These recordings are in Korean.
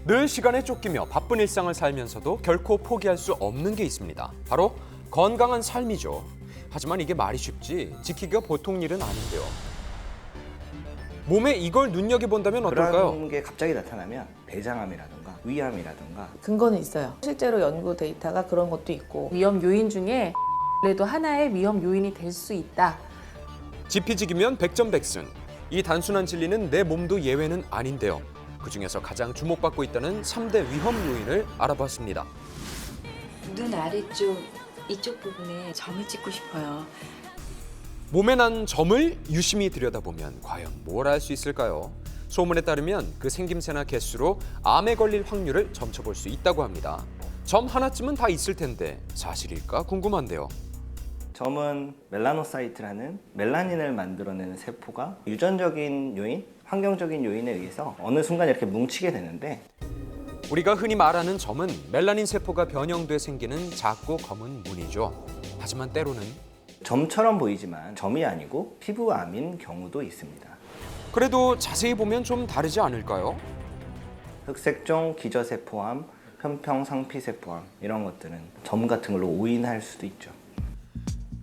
늘 시간에 쫓기며 바쁜 일상을 살면서도 결코 포기할 수 없는 게 있습니다. 바로 건강한 삶이죠. 하지만 이게 말이 쉽지 지키기가 보통 일은 아닌데요. 몸에 이걸 눈여겨본다면 어떨까요? 그런 게 갑자기 나타나면 대장암이라든가 위암이라든가 근거는 있어요. 실제로 연구 데이터가 그런 것도 있고. 위험 요인 중에 그래도 하나의 위험 요인이 될 수 있다. 지피지기면 백전백승. 이 단순한 진리는 내 몸도 예외는 아닌데요. 그중에서 가장 주목받고 있다는 3대 위험 요인을 알아봤습니다. 눈 아래쪽 이쪽 부분에 점을 찍고 싶어요. 몸에 난 점을 유심히 들여다보면 과연 뭘 알 수 있을까요? 소문에 따르면 그 생김새나 개수로 암에 걸릴 확률을 점쳐볼 수 있다고 합니다. 점 하나쯤은 다 있을 텐데 사실일까 궁금한데요. 점은 멜라노사이트라는 멜라닌을 만들어내는 세포가 유전적인 요인, 환경적인 요인에 의해서 어느 순간 이렇게 뭉치게 되는데 우리가 흔히 말하는 점은 멜라닌 세포가 변형돼 생기는 작고 검은 무늬죠. 하지만 때로는 점처럼 보이지만 점이 아니고 피부암인 경우도 있습니다. 그래도 자세히 보면 좀 다르지 않을까요? 흑색종, 기저세포암, 편평상피세포암 이런 것들은 점 같은 걸로 오인할 수도 있죠.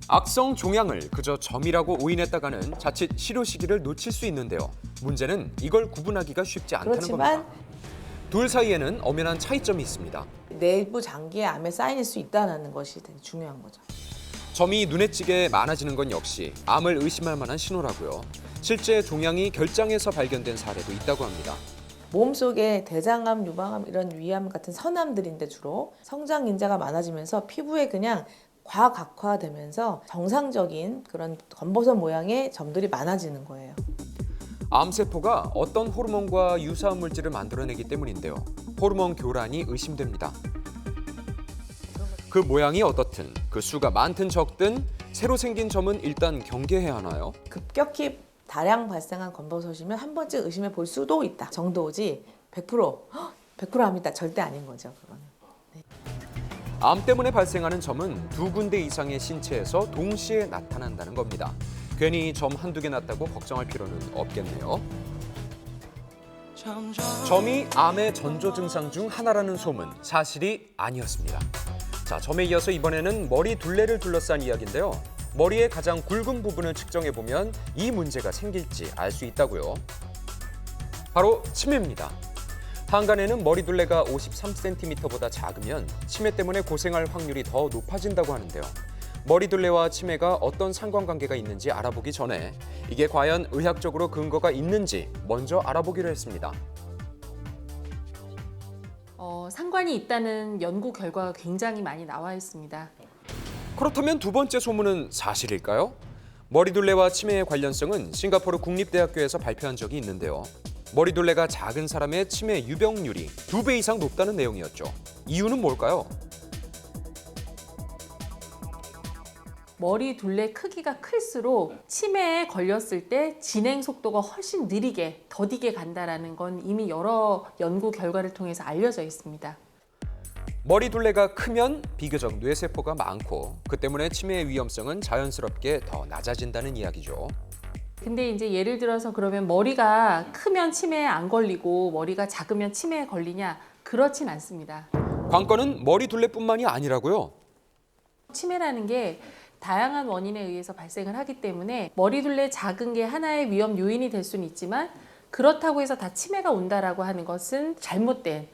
악성 종양을 그저 점이라고 오인했다가는 자칫 치료 시기를 놓칠 수 있는데요. 문제는 이걸 구분하기가 쉽지 않다는 그렇지만 겁니다. 둘 사이에는 엄연한 차이점이 있습니다. 내부 장기에 암에 쌓일 수 있다는 것이 되게 중요한 거죠. 점이 눈에 찌게 많아지는 건 역시 암을 의심할 만한 신호라고요. 실제 종양이 결장에서 발견된 사례도 있다고 합니다. 몸속에 대장암, 유방암 이런 위암 같은 선암들인데 주로 성장 인자가 많아지면서 피부에 그냥 과각화되면서 정상적인 그런 검버섯 모양의 점들이 많아지는 거예요. 암세포가 어떤 호르몬과 유사한 물질을 만들어내기 때문인데요. 호르몬 교란이 의심됩니다. 그 모양이 어떻든, 그 수가 많든 적든 새로 생긴 점은 일단 경계해야 하나요? 급격히 다량 발생한 검버섯이면 한 번쯤 의심해 볼 수도 있다 정도지 100% 암이다 절대 아닌 거죠. 그거는. 암 때문에 발생하는 점은 2군데 이상의 신체에서 동시에 나타난다는 겁니다. 괜히 점 한두 개 났다고 걱정할 필요는 없겠네요. 점이 암의 전조 증상 중 하나라는 소문, 사실이 아니었습니다. 자, 점에 이어서 이번에는 머리 둘레를 둘러싼 이야기인데요. 머리의 가장 굵은 부분을 측정해보면 이 문제가 생길지 알 수 있다고요. 바로 치매입니다. 한간에는 머리 둘레가 53cm보다 작으면 치매 때문에 고생할 확률이 더 높아진다고 하는데요. 머리 둘레와 치매가 어떤 상관관계가 있는지 알아보기 전에 이게 과연 의학적으로 근거가 있는지 먼저 알아보기로 했습니다. 상관이 있다는 연구 결과가 굉장히 많이 나와 있습니다. 그렇다면 두 번째 소문은 사실일까요? 머리 둘레와 치매의 관련성은 싱가포르 국립대학교에서 발표한 적이 있는데요. 머리 둘레가 작은 사람의 치매 유병률이 2배 이상 높다는 내용이었죠. 이유는 뭘까요? 머리 둘레 크기가 클수록 치매에 걸렸을 때 진행 속도가 훨씬 느리게, 더디게 간다라는 건 이미 여러 연구 결과를 통해서 알려져 있습니다. 머리 둘레가 크면 비교적 뇌세포가 많고 그 때문에 치매의 위험성은 자연스럽게 더 낮아진다는 이야기죠. 근데 이제 예를 들어서 그러면 머리가 크면 치매에 안 걸리고 머리가 작으면 치매에 걸리냐? 그렇진 않습니다. 관건은 머리 둘레뿐만이 아니라고요. 치매라는 게 다양한 원인에 의해서 발생을 하기 때문에 머리 둘레 작은 게 하나의 위험 요인이 될 수는 있지만 그렇다고 해서 다 치매가 온다라고 하는 것은 잘못된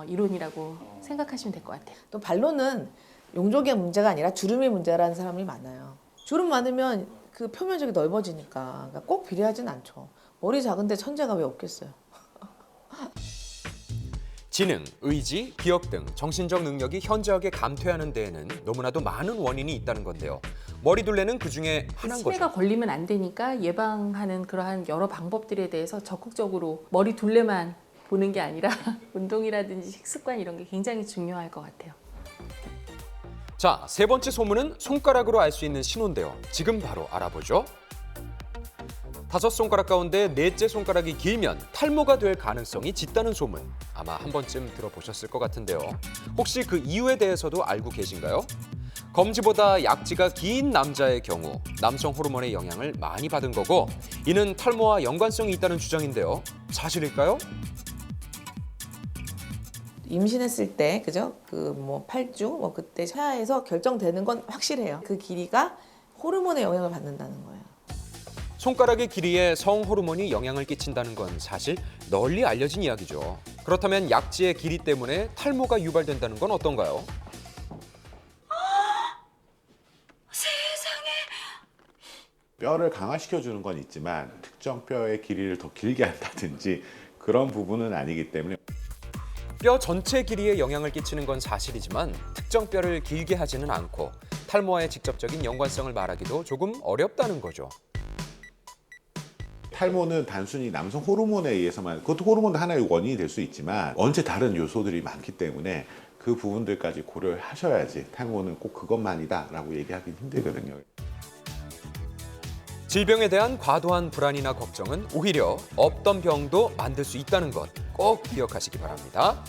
이론이라고 생각하시면 될 것 같아요. 또 반론은 용적의 문제가 아니라 주름이 문제라는 사람이 많아요. 주름 많으면 그 표면적이 넓어지니까 그러니까 꼭 비례하진 않죠. 머리 작은데 천재가 왜 없겠어요. 지능, 의지, 기억 등 정신적 능력이 현저하게 감퇴하는 데에는 너무나도 많은 원인이 있다는 건데요. 머리 둘레는 그중에 하나인 거죠. 치매가 걸리면 안 되니까 예방하는 그러한 여러 방법들에 대해서 적극적으로 머리 둘레만 보는 게 아니라 운동이라든지 식습관 이런 게 굉장히 중요할 것 같아요. 자, 세 번째 소문은 손가락으로 알 수 있는 신호인데요. 지금 바로 알아보죠. 5손가락 가운데 넷째 손가락이 길면 탈모가 될 가능성이 짙다는 소문. 아마 한 번쯤 들어보셨을 것 같은데요. 혹시 그 이유에 대해서도 알고 계신가요? 검지보다 약지가 긴 남자의 경우 남성 호르몬의 영향을 많이 받은 거고 이는 탈모와 연관성이 있다는 주장인데요. 사실일까요? 임신했을 때 그죠? 그 뭐 8주 뭐 그때 차야에서 결정되는 건 확실해요. 그 길이가 호르몬의 영향을 받는다는 거예요. 손가락의 길이에 성 호르몬이 영향을 끼친다는 건 사실 널리 알려진 이야기죠. 그렇다면 약지의 길이 때문에 탈모가 유발된다는 건 어떤가요? 뼈를 강화시켜주는 건 있지만 특정 뼈의 길이를 더 길게 한다든지 그런 부분은 아니기 때문에 뼈 전체 길이에 영향을 끼치는 건 사실이지만 특정 뼈를 길게 하지는 않고 탈모와의 직접적인 연관성을 말하기도 조금 어렵다는 거죠. 탈모는 단순히 남성 호르몬에 의해서만, 그것도 호르몬도 하나의 원인이 될 수 있지만 원체 다른 요소들이 많기 때문에 그 부분들까지 고려를 하셔야지 탈모는 꼭 그것만이다 라고 얘기하기는 힘들거든요. 질병에 대한 과도한 불안이나 걱정은 오히려 없던 병도 만들 수 있다는 것 꼭 기억하시기 바랍니다.